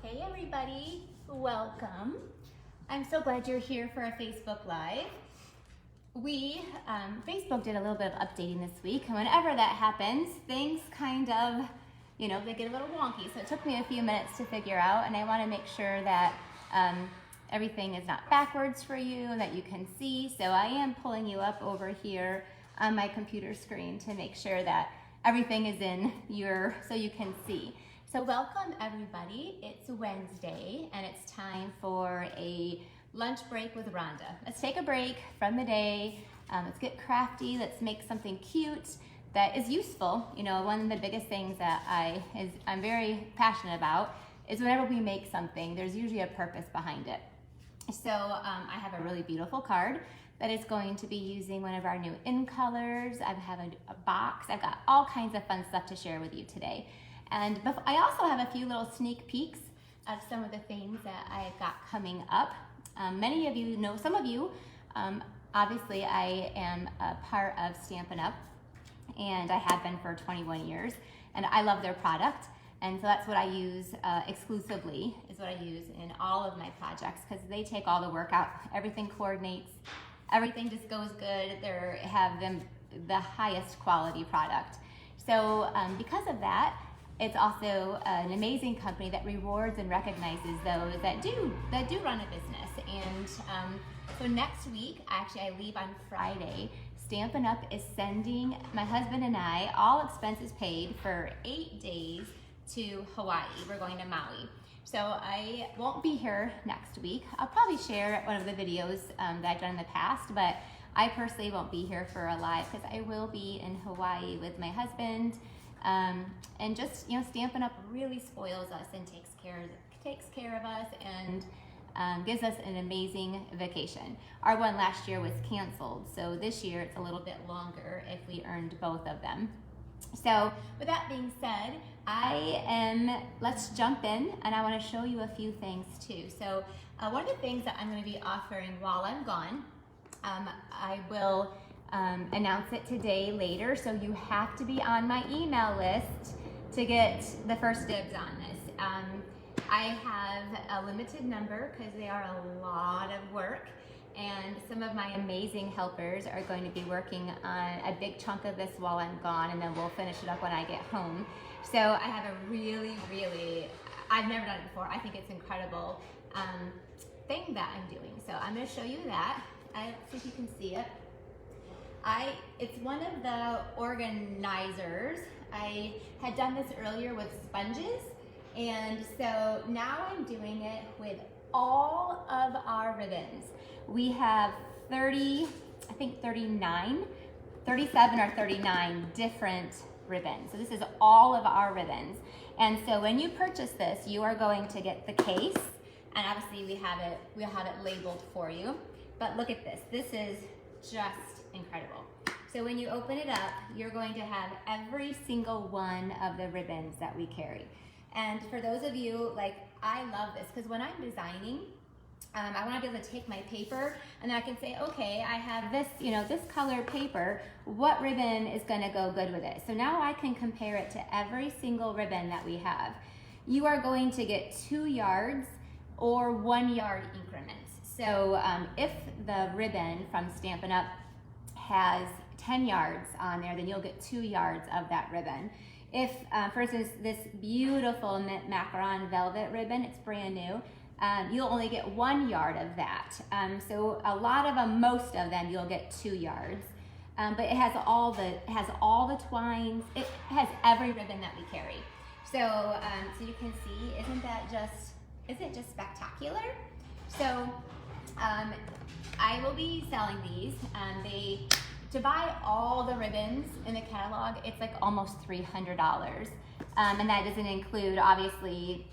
Hey everybody, welcome. I'm so glad you're here for a Facebook Live. Facebook did a little bit of updating this week, and whenever that happens, things kind of, they get a little wonky. So it took me a few minutes to figure out, and I want to make sure that everything is not backwards for you and that you can see. So I am pulling you up over here on my computer screen to make sure that everything is in so you can see. So welcome everybody. It's Wednesday and it's time for a lunch break with Rhonda. Let's take a break from the day. Let's get crafty. Let's make something cute that is useful. One of the biggest things that I'm very passionate about is whenever we make something, there's usually a purpose behind it. So I have a really beautiful card that is going to be using one of our new in colors. I have a box. I've got all kinds of fun stuff to share with you today. And I also have a few little sneak peeks of some of the things that I've got coming up. Many of you know, some of you, obviously I am a part of Stampin' Up! And I have been for 21 years. And I love their product. And so that's what I use exclusively, is what I use in all of my projects, because they take all the work out. Everything coordinates, everything just goes good. They have the highest quality product. So because of that, it's also an amazing company that rewards and recognizes those that do run a business. And so next week, actually I leave on Friday, Stampin' Up! Is sending my husband and I, all expenses paid, for 8 days to Hawaii. We're going to Maui. So I won't be here next week. I'll probably share one of the videos that I've done in the past, but I personally won't be here for a live because I will be in Hawaii with my husband. And just, Stampin' Up! Really spoils us and takes care of us and gives us an amazing vacation. Our one last year was canceled, so this year it's a little bit longer if we earned both of them. So with that being said, let's jump in, and I want to show you a few things too. So one of the things that I'm going to be offering while I'm gone, I will announce it today later, so you have to be on my email list to get the first dibs on this. I have a limited number because they are a lot of work, and some of my amazing helpers are going to be working on a big chunk of this while I'm gone, and then we'll finish it up when I get home. So I have a really, I've never done it before. I think it's incredible thing that I'm doing. So I'm going to show you that. Let's see if you can see it. It's one of the organizers. I had done this earlier with sponges, and so now I'm doing it with all of our ribbons. We have 37 or 39 different ribbons. So this is all of our ribbons. And so when you purchase this, you are going to get the case, and obviously we'll have it labeled for you. But look at this. This is just incredible. So when you open it up, you're going to have every single one of the ribbons that we carry. And for those of you, I love this, because when I'm designing, I want to be able to take my paper and then I can say, okay, I have this, this color paper, what ribbon is going to go good with it? So now I can compare it to every single ribbon that we have. You are going to get 2 yards or 1 yard increments. So if the ribbon from Stampin' Up! Has 10 yards on there, then you'll get 2 yards of that ribbon. If, for instance, this beautiful macaron velvet ribbon, it's brand new, you'll only get 1 yard of that. So a lot of them, most of them, you'll get 2 yards. But it has all the twines. It has every ribbon that we carry. So you can see, isn't it just spectacular? So I will be selling these. To buy all the ribbons in the catalog, it's like almost $300. And that doesn't include, obviously,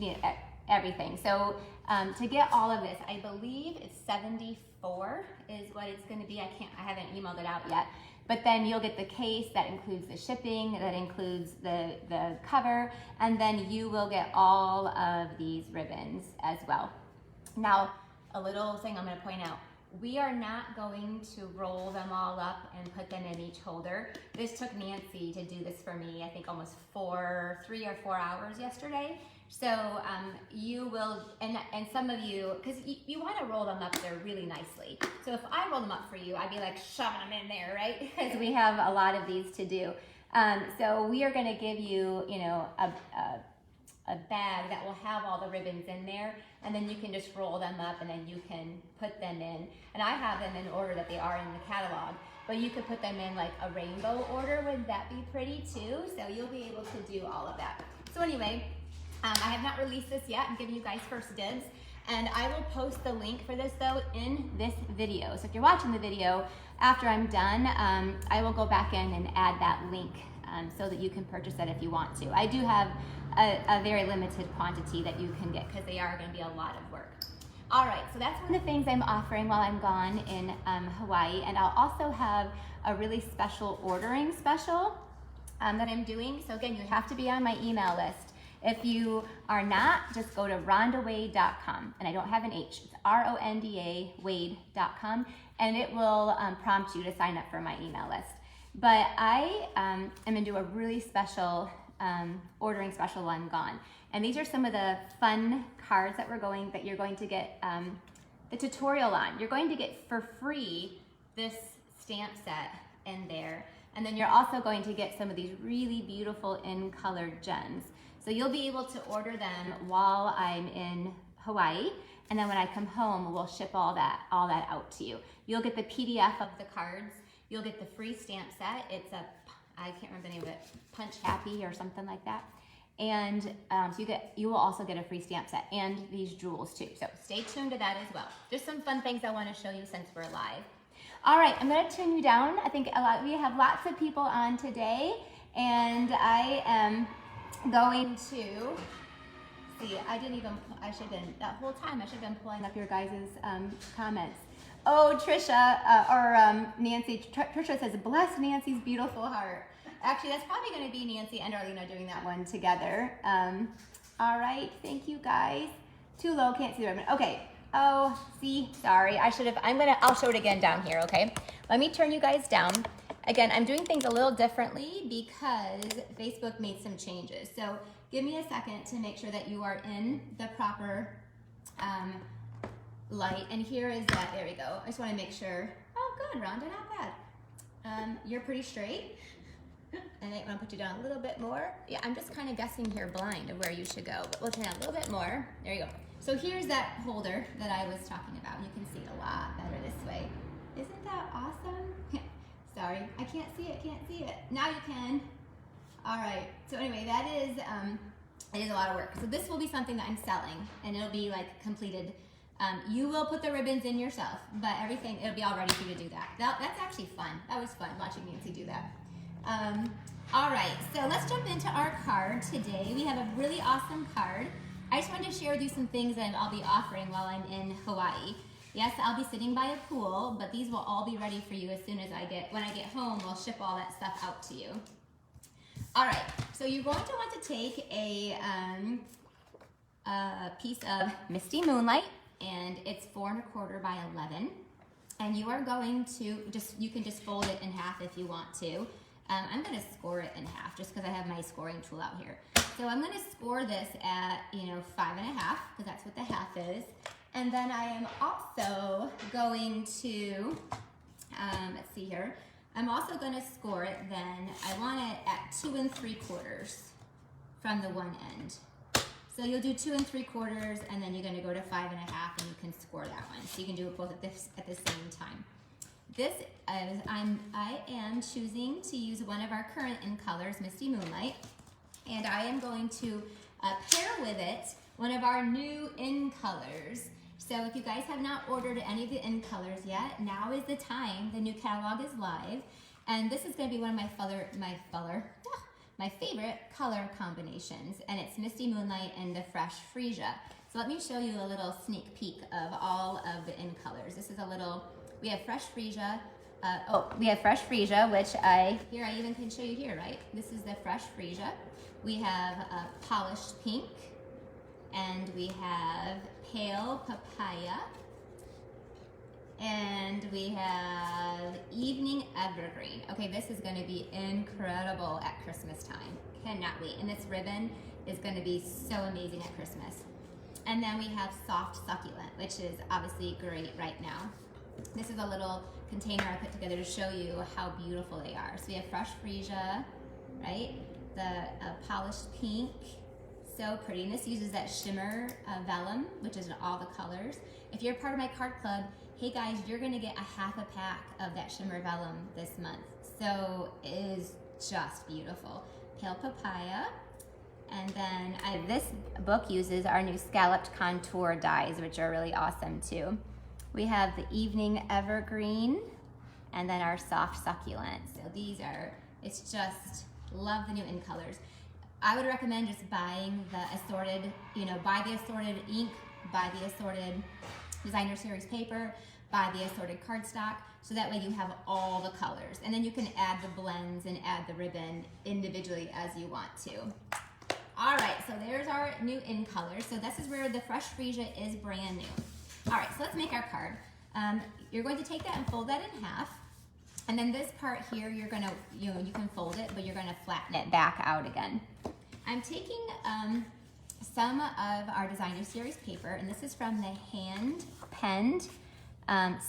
everything. So to get all of this, I believe it's $74 is what it's going to be. I haven't emailed it out yet. But then you'll get the case that includes the shipping, that includes the cover, and then you will get all of these ribbons as well. Now, a little thing I'm going to point out. we are not going to roll them all up and put them in each holder. This took Nancy to do this for me, I think almost 3 or 4 hours yesterday. So you will, and some of you, because you want to roll them up there really nicely. So if I roll them up for you, I'd be like shoving them in there, right? Because we have a lot of these to do. So we are going to give you, you know, a bag that will have all the ribbons in there, and then you can just roll them up and then you can put them in. And I have them in order that they are in the catalog, but you could put them in like a rainbow order. Would that be pretty too? So you'll be able to do all of that. So anyway, I have not released this yet. I'm giving you guys first dibs. And I will post the link for this though in this video. So if you're watching the video after I'm done, I will go back in and add that link so that you can purchase it if you want to. I do have a very limited quantity that you can get because they are going to be a lot of work. All right, so that's one of the things I'm offering while I'm gone in Hawaii. And I'll also have a really special ordering special that I'm doing. So again, you have to be on my email list. If you are not, just go to rondawade.com, and I don't have an H, it's RONDA wade.com, and it will prompt you to sign up for my email list. But I am gonna do a really special ordering special while I'm gone. And these are some of the fun cards that you're going to get the tutorial on. You're going to get for free this stamp set in there. And then you're also going to get some of these really beautiful in colored gems. So you'll be able to order them while I'm in Hawaii, and then when I come home, we'll ship all that out to you. You'll get the PDF of the cards. You'll get the free stamp set. It's I can't remember the name of it, Punch Happy or something like that. And so you will also get a free stamp set and these jewels too. So stay tuned to that as well. Just some fun things I want to show you since we're live. All right, I'm going to turn you down. I think we have lots of people on today, and I am going to see. That whole time I should have been pulling up your guys' comments. Oh, Trisha Nancy. Trisha says, "Bless Nancy's beautiful heart." Actually, that's probably going to be Nancy and Arlena doing that one together. All right, thank you guys. Too low, can't see the ribbon. Okay. Oh, see, sorry. I'll show it again down here. Okay. Let me turn you guys down. Again, I'm doing things a little differently because Facebook made some changes. So give me a second to make sure that you are in the proper light. And here is that, there we go. I just want to make sure. Oh, good, Rhonda, not bad. You're pretty straight. And I want to put you down a little bit more. Yeah, I'm just kind of guessing here blind of where you should go, but we'll turn down a little bit more. There you go. So here's that holder that I was talking about. You can see it a lot better this way. Isn't that awesome? Sorry, I can't see it. Now you can. All right, so anyway, that is, it is a lot of work. So this will be something that I'm selling, and it'll be like completed. You will put the ribbons in yourself, but everything, it'll be all ready for you to do that. That's actually fun. That was fun watching Nancy do that. All right, so let's jump into our card today. We have a really awesome card. I just wanted to share with you some things that I'll be offering while I'm in Hawaii. Yes, I'll be sitting by a pool, but these will all be ready for you as soon as when I get home, we'll ship all that stuff out to you. All right, so you're going to want to take a piece of Misty Moonlight, and it's 4 1/4 by 11. And you are going to you can just fold it in half if you want to. I'm going to score it in half just because I have my scoring tool out here. So I'm going to score this at, 5 1/2 because that's what the half is. And then I am also going to, let's see here. I'm also going to score it then. I want it at 2 3/4 from the one end. So you'll do 2 3/4, and then you're going to go to 5 1/2, and you can score that one. So you can do it both at the same time. This is, I am choosing to use one of our current in colors, Misty Moonlight, and I am going to pair with it one of our new in colors. So if you guys have not ordered any of the in colors yet, now is the time. The new catalog is live, and this is going to be one of my favorite color combinations, and it's Misty Moonlight and the Fresh Freesia. So let me show you a little sneak peek of all of the in colors. This is we have Fresh Freesia. We have Fresh Freesia, which I even can show you here, right? This is the Fresh Freesia. We have Polished Pink, and we have Pale Papaya, And we have Evening Evergreen. Okay, this is gonna be incredible at Christmas time. Cannot wait. And this ribbon is gonna be so amazing at Christmas. And then we have Soft Succulent, which is obviously great right now. This is a little container I put together to show you how beautiful they are. So we have Fresh Freesia, right? The polished pink, so pretty. And this uses that shimmer vellum, which is in all the colors. If you're part of my card club, hey guys, you're gonna get a half a pack of that shimmer vellum this month. So it is just beautiful. Pale Papaya. And then this book uses our new Scalloped contour dies, which are really awesome too. We have the Evening Evergreen and then our Soft Succulent. So these are, it's just, love the new in colors. I would recommend just buying the assorted, you know, buy the assorted ink, buy the assorted designer series paper, buy the assorted cardstock, so that way you have all the colors. And then you can add the blends and add the ribbon individually as you want to. All right, so there's our new in colors. So this is where the Fresh Freesia is brand new. All right, so let's make our card. You're going to take that and fold that in half. And then this part here, you're gonna, you can fold it, but you're gonna flatten it back out again. I'm taking some of our designer series paper, and this is from the hand penned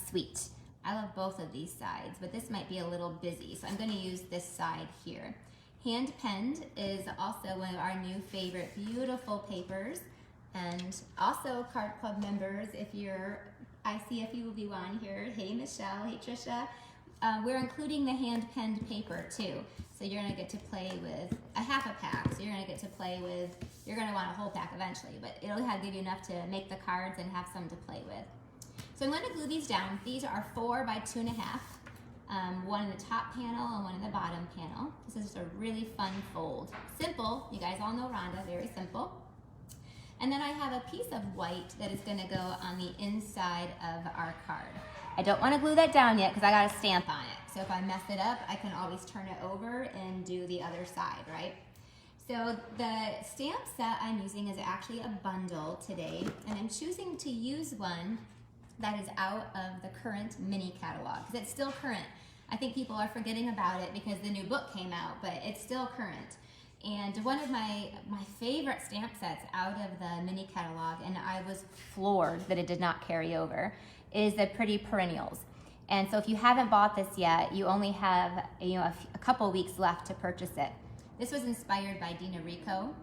suite. I love both of these sides, but this might be a little busy, so I'm gonna use this side here. Hand penned is also one of our new favorite beautiful papers. And also Card Club members, if you're, I see a few of you on here. Hey Michelle, hey Trisha. We're including the hand penned paper too. So you're gonna get to play with a half a pack. So you're gonna get to play with, you're gonna want a whole pack eventually, but it'll give you enough to make the cards and have some to play with. So I'm gonna glue these down. These are 4 by 2.5. One in the top panel and one in the bottom panel. This is just a really fun fold. Simple, you guys all know Rhonda, very simple. And then I have a piece of white that is gonna go on the inside of our card. I don't wanna glue that down yet because I got a stamp on it. So if I mess it up, I can always turn it over and do the other side, right? So the stamp set I'm using is actually a bundle today, and I'm choosing to use one that is out of the current mini catalog, because it's still current. I think people are forgetting about it because the new book came out, but it's still current. And one of my favorite stamp sets out of the mini catalog, and I was floored that it did not carry over, is the Pretty Perennials. And so if you haven't bought this yet, you only have a couple weeks left to purchase it. This was inspired by Dina Rico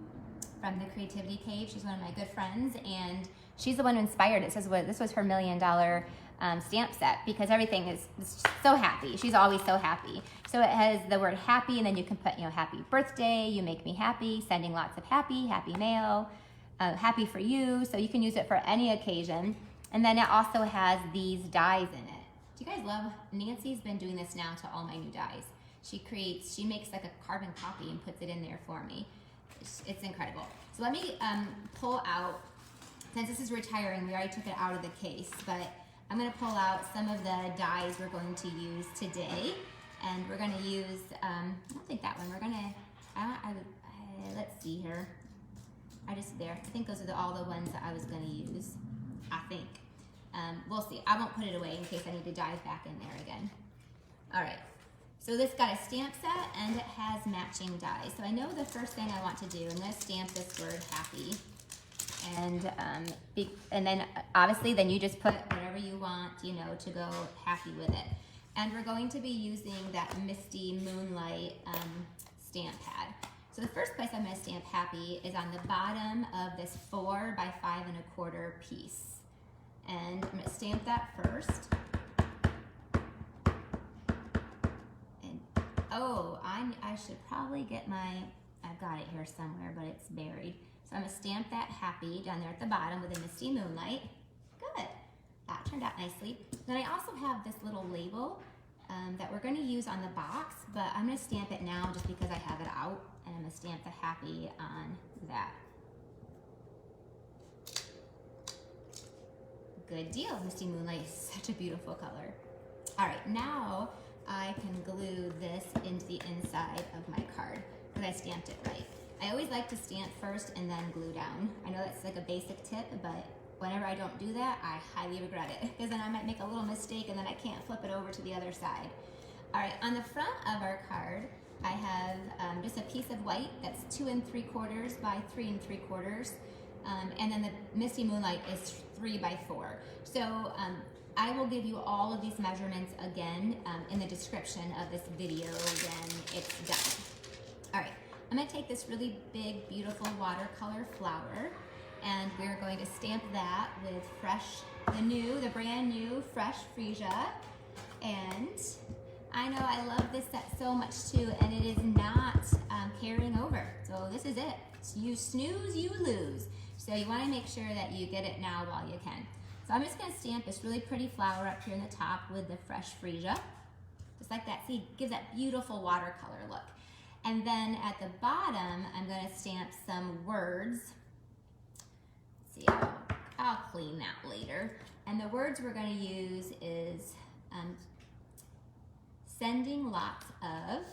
from the Creativity Cave. She's one of my good friends, and she's the one who inspired it. This was her $1 million stamp set, because everything is so happy. She's always so happy. So it has the word happy, and then you can put, happy birthday, you make me happy, sending lots of happy mail, happy for you. So you can use it for any occasion. And then it also has these dies in it. Do you guys love, Nancy's been doing this now to all my new dies. She makes like a carbon copy and puts it in there for me. It's incredible. So let me pull out, since this is retiring, we already took it out of the case, but I'm gonna pull out some of the dies we're going to use today. And we're gonna use, I don't think that one, we're gonna, let's see here. I think those are all the ones that I was gonna use, I think. We'll see, I won't put it away in case I need to dive back in there again. All right, so this got a stamp set and it has matching dies. So I know the first thing I want to do, I'm gonna stamp this word happy. And then obviously then you just put whatever you want, to go happy with it. And we're going to be using that Misty Moonlight stamp pad. So the first place I'm gonna stamp happy is on the bottom of this 4 by 5 1/4 piece. And I'm gonna stamp that first. And I should probably get I've got it here somewhere, but it's buried. So I'm gonna stamp that happy down there at the bottom with a Misty Moonlight. Good, that turned out nicely. Then I also have this little label that we're gonna use on the box, but I'm gonna stamp it now just because I have it out, and I'm gonna stamp the happy on that. Good deal, Misty Moonlight is such a beautiful color. All right, now I can glue this into the inside of my card because I stamped it right. I always like to stamp first and then glue down. I know that's like a basic tip, but whenever I don't do that, I highly regret it, because then I might make a little mistake and then I can't flip it over to the other side. All right, on the front of our card, I have just a piece of white that's 2 3/4 by 3 3/4. And then the Misty Moonlight is 3 by 4. So I will give you all of these measurements again in the description of this video when it's done. All right, I'm gonna take this really big, beautiful watercolor flower, and we're going to stamp that with the brand new fresh Freesia. And I know I love this set so much too, and it is not carrying over. So this is it. You snooze, you lose. So you want to make sure that you get it now while you can. So I'm just going to stamp this really pretty flower up here in the top with the fresh Freesia. Just like that. See, it gives that beautiful watercolor look. And then at the bottom, I'm going to stamp some words. Let's see, I'll clean that later. And the words we're going to use is sending lots of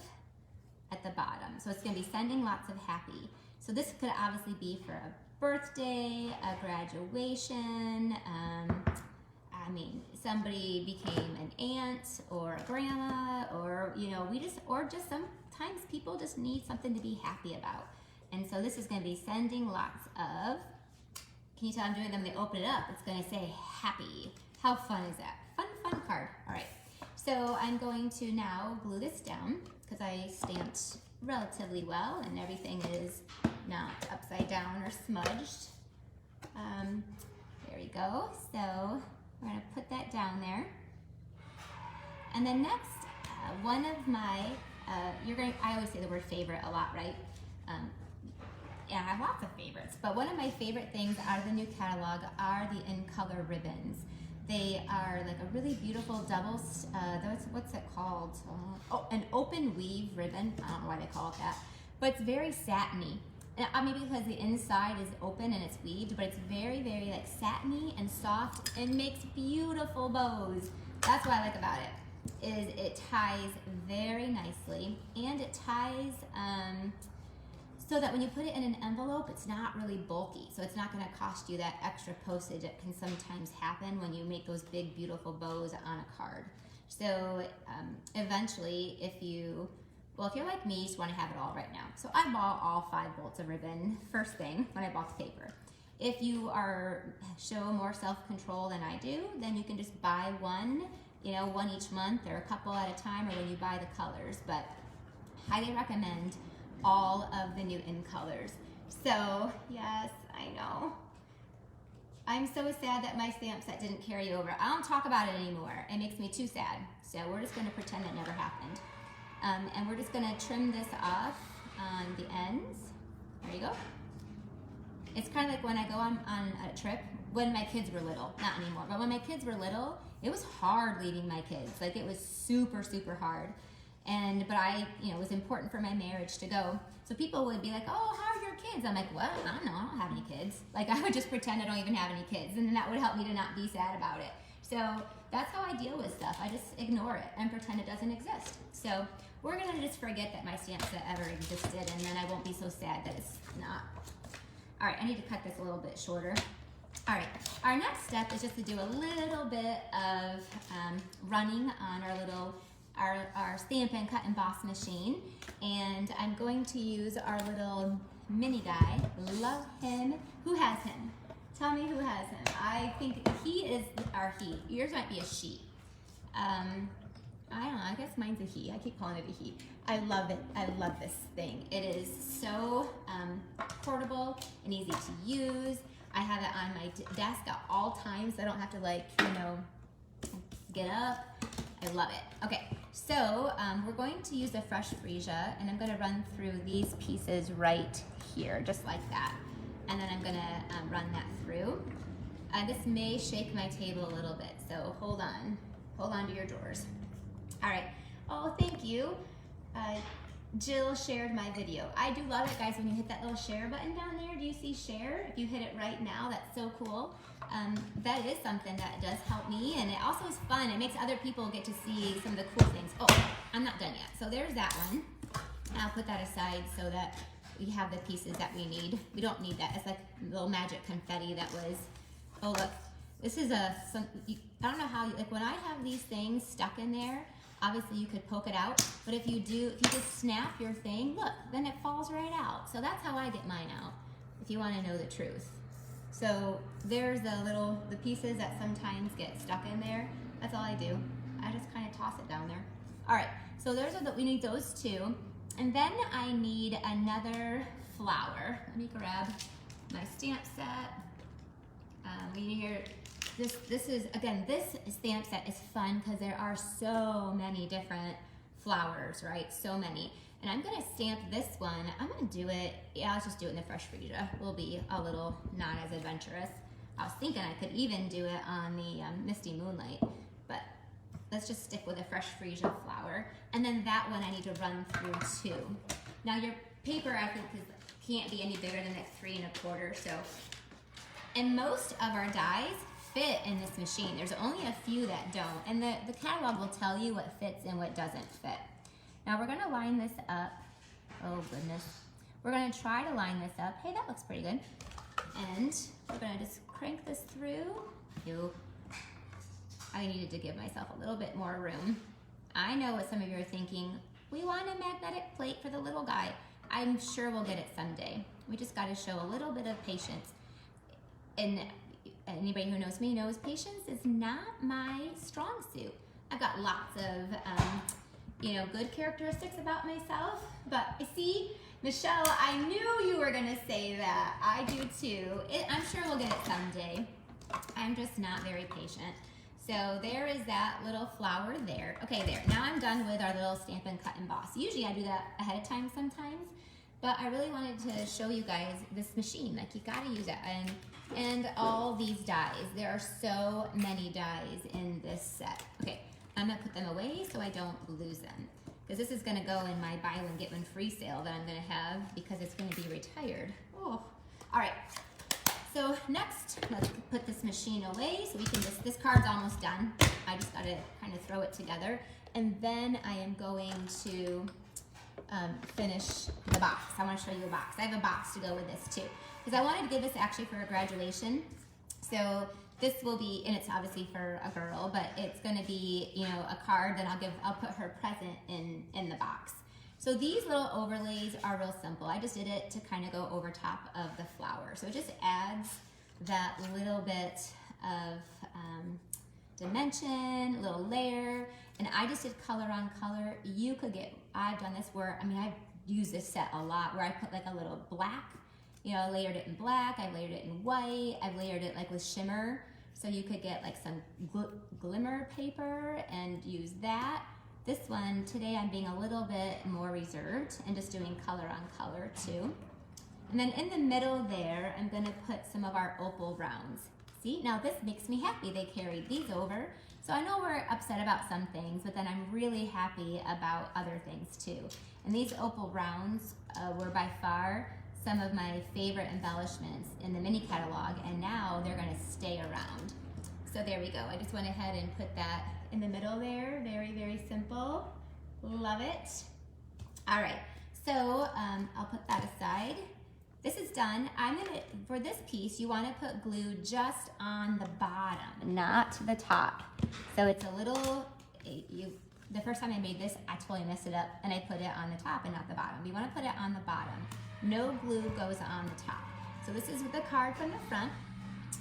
at the bottom. So it's going to be sending lots of happy. So this could obviously be for a birthday, a graduation, I mean, somebody became an aunt or a grandma, or, you know, or just sometimes people just need something to be happy about. And so this is going to be sending lots of, can you tell I'm doing them, they open it up, it's going to say happy. How fun is that? Fun card. All right. So I'm going to now glue this down because I stamped relatively well and everything is not upside down or smudged. There we go. So we're going to put that down there. And then next, one of my, I always say the word favorite a lot, right? Yeah, I have lots of favorites, but one of my favorite things out of the new catalog are the in color ribbons. They are like a really beautiful double, what's it called? An open weave ribbon. I don't know why they call it that, but it's very satiny. And maybe because the inside is open and it's weaved, but it's very, very like satiny and soft and makes beautiful bows. That's what I like about it, is it ties very nicely, and it ties so that when you put it in an envelope, it's not really bulky. So it's not gonna cost you that extra postage that can sometimes happen when you make those big, beautiful bows on a card. So eventually, if you're like me, you just wanna have it all right now. So I bought all 5 bolts of ribbon first thing when I bought the paper. If you show more self-control than I do, then you can just buy one, one each month or a couple at a time, or when you buy the colors. But highly recommend all of the new in colors. So yes, I know. I'm so sad that my stamp set didn't carry over. I don't talk about it anymore. It makes me too sad. So we're just gonna pretend it never happened. And we're just gonna trim this off on the ends. There you go. It's kind of like when I go on a trip, when my kids were little, not anymore, but when my kids were little, it was hard leaving my kids. Like it was super, super hard. But it was important for my marriage to go. So people would be like, oh, how are your kids? I'm like, well, I don't know, I don't have any kids. Like I would just pretend I don't even have any kids, and then that would help me to not be sad about it. So that's how I deal with stuff. I just ignore it and pretend it doesn't exist. So we're gonna just forget that my stamp set ever existed, and then I won't be so sad that it's not. All right, I need to cut this a little bit shorter. All right, our next step is just to do a little bit of running on our stamp and cut emboss machine, and I'm going to use our little mini guy. Love him. Who has him? Tell me who has him. I think he is our he. Yours might be a she. I don't know, I guess mine's a he. I keep calling it a he. I love it. I love this thing. It is so portable and easy to use. I have it on my desk at all times, so I don't have to get up. I love it. Okay, so we're going to use the fresh Freesia, and I'm going to run through these pieces right here, just like that. And then I'm going to run that through. This may shake my table a little bit, so hold on. Hold on to your drawers. All right. Oh, thank you. Jill shared my video. I do love it, guys, when you hit that little share button down there. Do you see share? If you hit it right now, that's so cool. That is something that does help me, and it also is fun. It makes other people get to see some of the cool things. Oh, I'm not done yet. So there's that one. I'll put that aside so that we have the pieces that we need. We don't need that. It's like little magic confetti that was Oh look, this is I don't know how, like when I have these things stuck in there, obviously you could poke it out, but if you just snap your thing, look, then it falls right out. So that's how I get mine out, if you want to know the truth. So there's the pieces that sometimes get stuck in there. That's all I do. I just kind of toss it down there. All right, so we need those two. And then I need another flower. Let me grab my stamp set. We need here, this stamp set is fun because there are so many different flowers, right? So many. And I'm gonna stamp this one. I'm gonna do it, I'll just do it in the fresh Freesia. Will be a little not as adventurous. I was thinking I could even do it on the Misty Moonlight, but let's just stick with a fresh Freesia flower. And then that one I need to run through too. Now your paper, I think, can't be any bigger than like 3 1/4, so. And most of our dies fit in this machine. There's only a few that don't. And the catalog will tell you what fits and what doesn't fit. Now we're gonna line this up. Oh goodness. We're gonna try to line this up. Hey, that looks pretty good. And we're gonna just crank this through. I needed to give myself a little bit more room. I know what some of you are thinking. We want a magnetic plate for the little guy. I'm sure we'll get it someday. We just gotta show a little bit of patience. And anybody who knows me knows patience is not my strong suit. I've got lots of good characteristics about myself, but see, Michelle, I knew you were gonna say that. I do too. I'm sure we'll get it someday. I'm just not very patient. So there is that little flower there. Okay, there. Now I'm done with our little Stamp and Cut Emboss. Usually I do that ahead of time sometimes, but I really wanted to show you guys this machine. Like, you gotta use it. And all these dies. There are so many dies in this set. Okay, I'm gonna put them away so I don't lose them, because this is gonna go in my buy one get one free sale that I'm gonna have because it's gonna be retired. Oh, all right. So next, let's put this machine away so we can this card's almost done. I just gotta kind of throw it together. And then I am going to finish the box. I wanna show you a box. I have a box to go with this too, because I wanted to give this actually for a graduation. So this will be, and it's obviously for a girl, but it's gonna be, a card that I'll put her present in the box. So these little overlays are real simple. I just did it to kind of go over top of the flower. So it just adds that little bit of dimension, a little layer, and I just did color on color. You could I've done this where, I've used this set a lot where I put like a little black, I layered it in black, I layered it in white, I've layered it like with shimmer. So you could get like some glimmer paper and use that. This one, today I'm being a little bit more reserved and just doing color on color too. And then in the middle there, I'm gonna put some of our opal rounds. See, now this makes me happy. They carried these over. So I know we're upset about some things, but then I'm really happy about other things too. And these opal rounds were by far some of my favorite embellishments in the mini catalog, and now they're gonna stay around. So there we go. I just went ahead and put that in the middle there. Very, very simple. Love it. All right, so I'll put that aside. This is done. For this piece, you wanna put glue just on the bottom, not the top. So it's a little, the first time I made this, I totally messed it up and I put it on the top and not the bottom. You wanna put it on the bottom. No glue goes on the top. So this is the card from the front.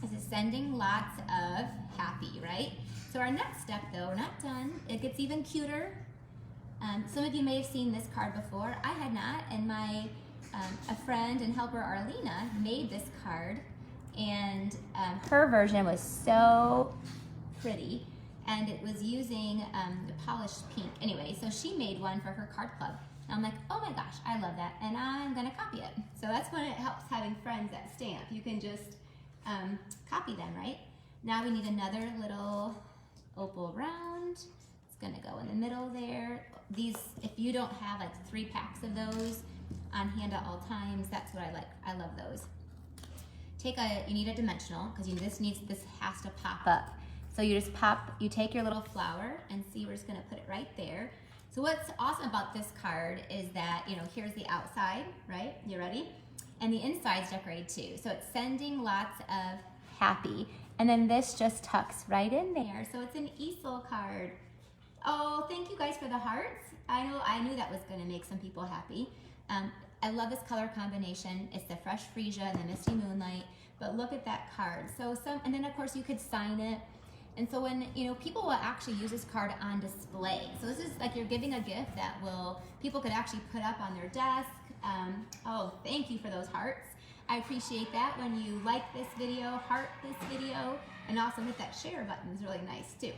This is sending lots of happy, right? So our next step though, we're not done. It gets even cuter. Some of you may have seen this card before. I had not, and a friend and helper, Arlena, made this card, and her version was so pretty, and it was using the polished pink. Anyway, so she made one for her card club. And I'm like, oh my gosh, I love that, and I'm gonna copy it. So that's when it helps having friends that stamp. You can just copy them, right? Now we need another little opal round. It's gonna go in the middle there. These, if you don't have like 3 packs of those on hand at all times, that's what I like. I love those. You need a dimensional, because this has to pop up. So you take your little flower, and see, we're just gonna put it right there. So what's awesome about this card is that, here's the outside, right? You ready? And the inside's decorated too. So it's sending lots of happy. And then this just tucks right in there. So it's an easel card. Oh, thank you guys for the hearts. I knew that was gonna make some people happy. I love this color combination. It's the fresh Freesia and the Misty Moonlight, but look at that card. And then of course you could sign it. And so when, people will actually use this card on display. So this is like you're giving a gift that people could actually put up on their desk. Oh, thank you for those hearts. I appreciate that. When you like this video, heart this video, and also hit that share button is really nice too.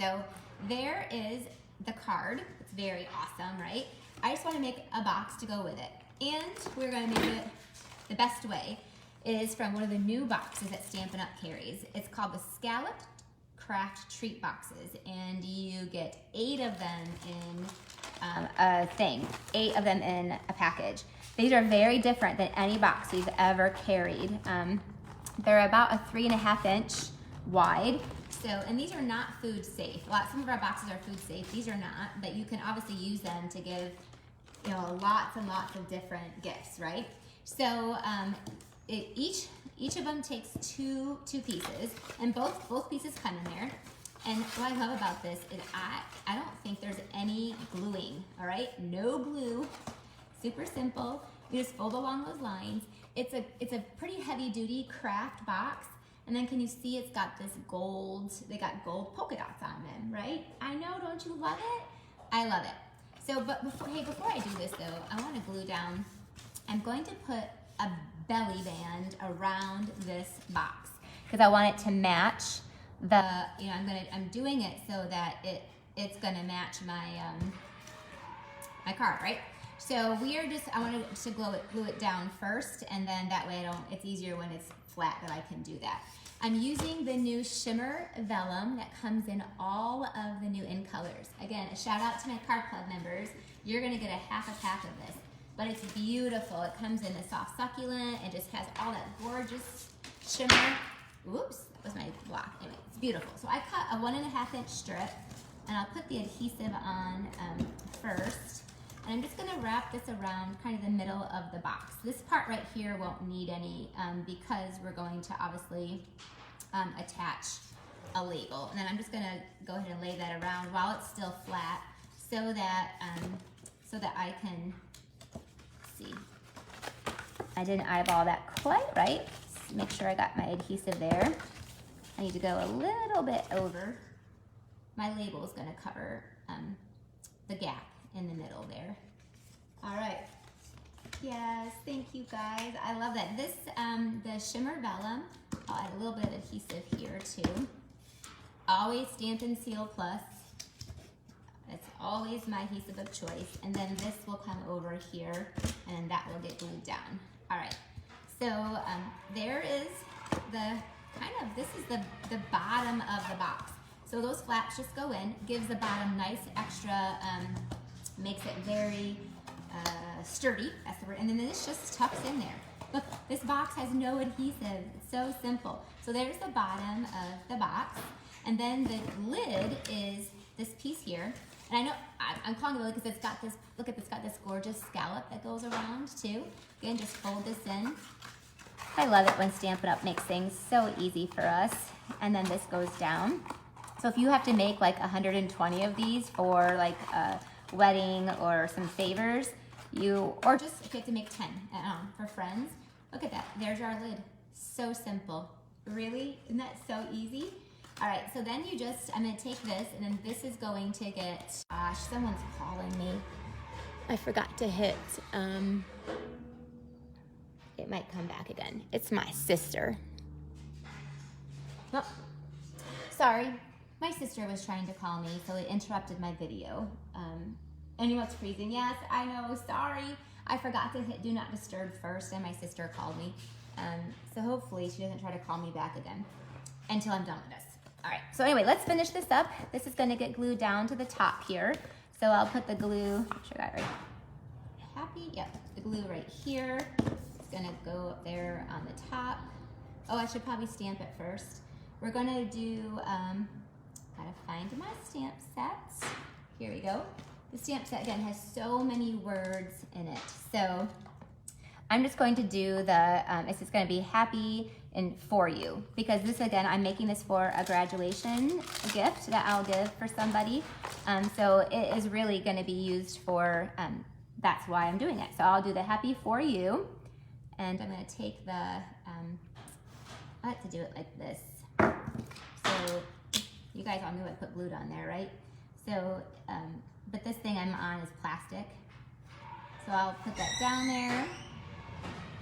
So there is the card. It's very awesome, right? I just want to make a box to go with it. And we're going to make it the best way is from one of the new boxes that Stampin' Up! Carries. It's called the Scalloped Kraft treat boxes, and you get 8 of them in a thing, 8 of them in a package. These are very different than any box we've ever carried. They're about a 3.5 inch wide. So, and these are not food safe. Some of our boxes are food safe. These are not, but you can obviously use them to give, lots and lots of different gifts, right? So, each of them takes two pieces, and both pieces come in there. And what I love about this is I don't think there's any gluing, all right? No glue, super simple. You just fold along those lines. It's a pretty heavy duty Kraft box. And then can you see it's got this gold, they got gold polka dots on them, right? I know, don't you love it? I love it. So, but before I do this though, I want to glue down, I'm going to put a belly band around this box because I want it to match the, I'm doing it so that it's gonna match my my card, right? So I wanted to glue it down first, and then that way it's easier when it's flat that I can do that. I'm using the new shimmer vellum that comes in all of the new in colors. Again, a shout out to my card club members. You're gonna get a half a pack of this, but it's beautiful. It comes in a soft succulent. It just has all that gorgeous shimmer. Whoops, that was my block. Anyway, it's beautiful. So I cut a 1.5 inch strip, and I'll put the adhesive on first. And I'm just gonna wrap this around kind of the middle of the box. This part right here won't need any because we're going to obviously attach a label. And then I'm just gonna go ahead and lay that around while it's still flat so that I can see. I didn't eyeball that quite right. Just make sure I got my adhesive there. I need to go a little bit over. My label is gonna cover the gap in the middle there. All right. Yes, thank you guys. I love that. This, the shimmer vellum, I'll add a little bit of adhesive here too. Always Stampin' Seal Plus. It's always my adhesive of choice. And then this will come over here and that will get glued down. All right. So there is this is the bottom of the box. So those flaps just go in, gives the bottom nice extra, makes it very sturdy, that's the word, and then this just tucks in there. Look, this box has no adhesive, it's so simple. So there's the bottom of the box, and then the lid is this piece here, and I know, I'm calling it a lid because it's got this, look at this, got this gorgeous scallop that goes around too. Again, just fold this in. I love it when Stampin' Up! Makes things so easy for us, and then this goes down. So if you have to make like 120 of these for like a wedding or some favors, or just if you have to make 10 for friends, look at that. There's our lid. So simple. Really? Isn't that so easy? All right, so then I'm gonna take this, and then this is going to get, gosh, someone's calling me. I forgot to hit, it might come back again. It's my sister. Oh, sorry. My sister was trying to call me, so it interrupted my video. And you know it's freezing? Yes, I know, sorry. I forgot to hit do not disturb first, and my sister called me. So hopefully she doesn't try to call me back again until I'm done with this. All right, so anyway, let's finish this up. This is gonna get glued down to the top here. So I'll put the glue, make sure I got it right. Happy? Yep, the glue right here. It's gonna go up there on the top. Oh, I should probably stamp it first. We're gonna do, gotta find my stamp set. Here we go. The stamp set, again, has so many words in it. So I'm just going to do the, it's just gonna be happy and for you, because this, again, I'm making this for a graduation gift that I'll give for somebody. So it is really gonna be used for, that's why I'm doing it. So I'll do the happy for you, and I'm gonna take the, I like to do it like this. So you guys all knew I put glue on there, right? So, but this thing I'm on is plastic. So I'll put that down there.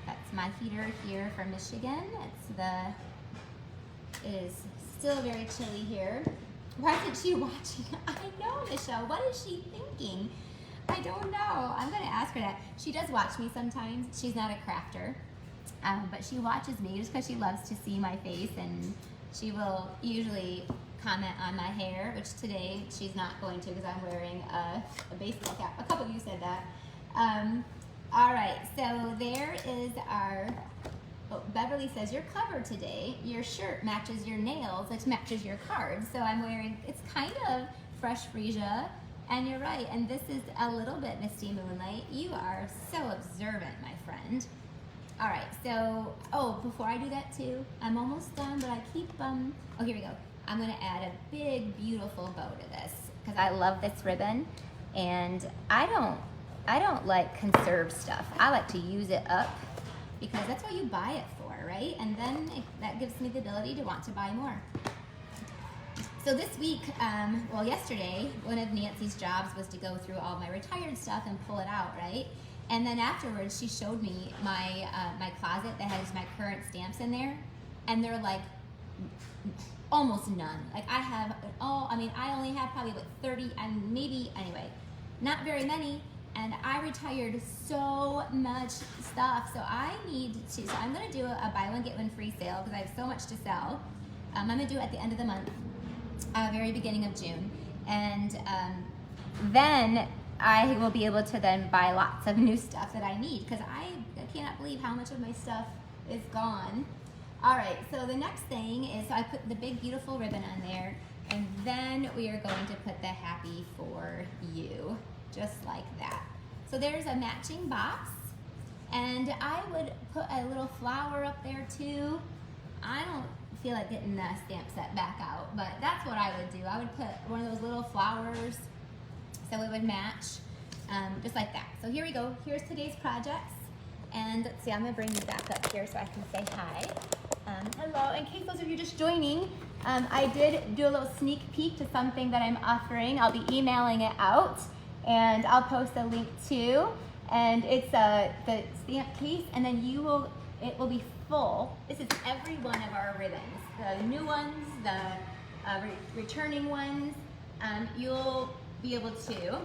That's my heater here from Michigan. It is still very chilly here. Why isn't she watching? I know, Michelle, what is she thinking? I don't know. I'm gonna ask her that. She does watch me sometimes. She's not a crafter, but she watches me just because she loves to see my face, and she will usually comment on my hair, which today she's not going to because I'm wearing a baseball cap. A couple of you said that. All right, so there is our, oh, Beverly says, you're clever today. Your shirt matches your nails, which matches your cards. So I'm wearing, it's kind of fresh Freesia, and you're right, and this is a little bit Misty Moonlight. You are so observant, my friend. All right, so, oh, before I do that too, I'm almost done, but I keep, oh, here we go. I'm gonna add a big, beautiful bow to this, because I love this ribbon, and I don't like conserve stuff. I like to use it up, because that's what you buy it for, right? And then that gives me the ability to want to buy more. So this week, well, yesterday, one of Nancy's jobs was to go through all my retired stuff and pull it out, right? And then afterwards, she showed me my my closet that has my current stamps in there, and they're like almost none. Like I have all, I mean, I only have probably like 30, and maybe, anyway, not very many. And I retired so much stuff, so I need to, so I'm gonna do a buy one, get one free sale, because I have so much to sell. I'm gonna do it at the end of the month, very beginning of June. And then I will be able to then buy lots of new stuff that I need, because I cannot believe how much of my stuff is gone. All right, so the next thing is, so I put the big beautiful ribbon on there, and then we are going to put the happy for you, just like that. So there's a matching box, and I would put a little flower up there too. I don't feel like getting the stamp set back out, but that's what I would do. I would put one of those little flowers so it would match, just like that. So here we go. Here's today's projects. And let's see, I'm gonna bring you back up here so I can say hi. Hello, in case those of you just joining, I did do a little sneak peek to something that I'm offering. I'll be emailing it out, and I'll post a link too. And it's the stamp case, and then it will be full. This is every one of our ribbons, the new ones, the returning ones. You'll be able to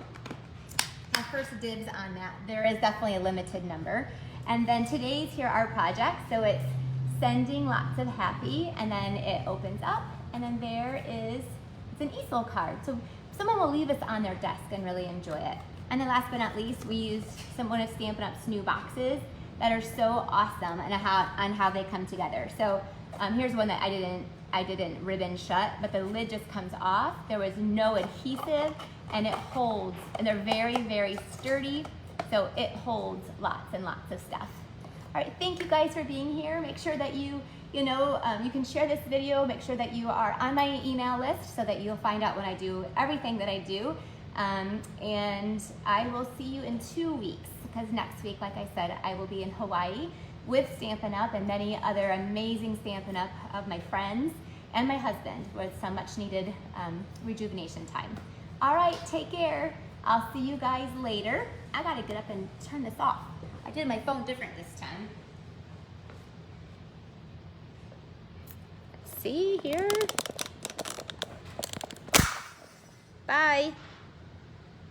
have first dibs on that. There is definitely a limited number. And then today's here are projects. So it's sending lots of happy, and then it opens up, and then it's an easel card. So someone will leave this on their desk and really enjoy it. And then last but not least, we used one of Stampin' Up's new boxes that are so awesome and on how they come together. So here's one that I didn't ribbon shut, but the lid just comes off. There was no adhesive, and it holds, and they're very, very sturdy, so it holds lots and lots of stuff. All right, thank you guys for being here. Make sure that you can share this video. Make sure that you are on my email list so that you'll find out when I do everything that I do. And I will see you in 2 weeks, because next week, like I said, I will be in Hawaii with Stampin' Up! And many other amazing Stampin' Up! Of my friends and my husband with some much needed rejuvenation time. All right, take care. I'll see you guys later. I gotta get up and turn this off. I did my phone different this time. Let's see here. Bye.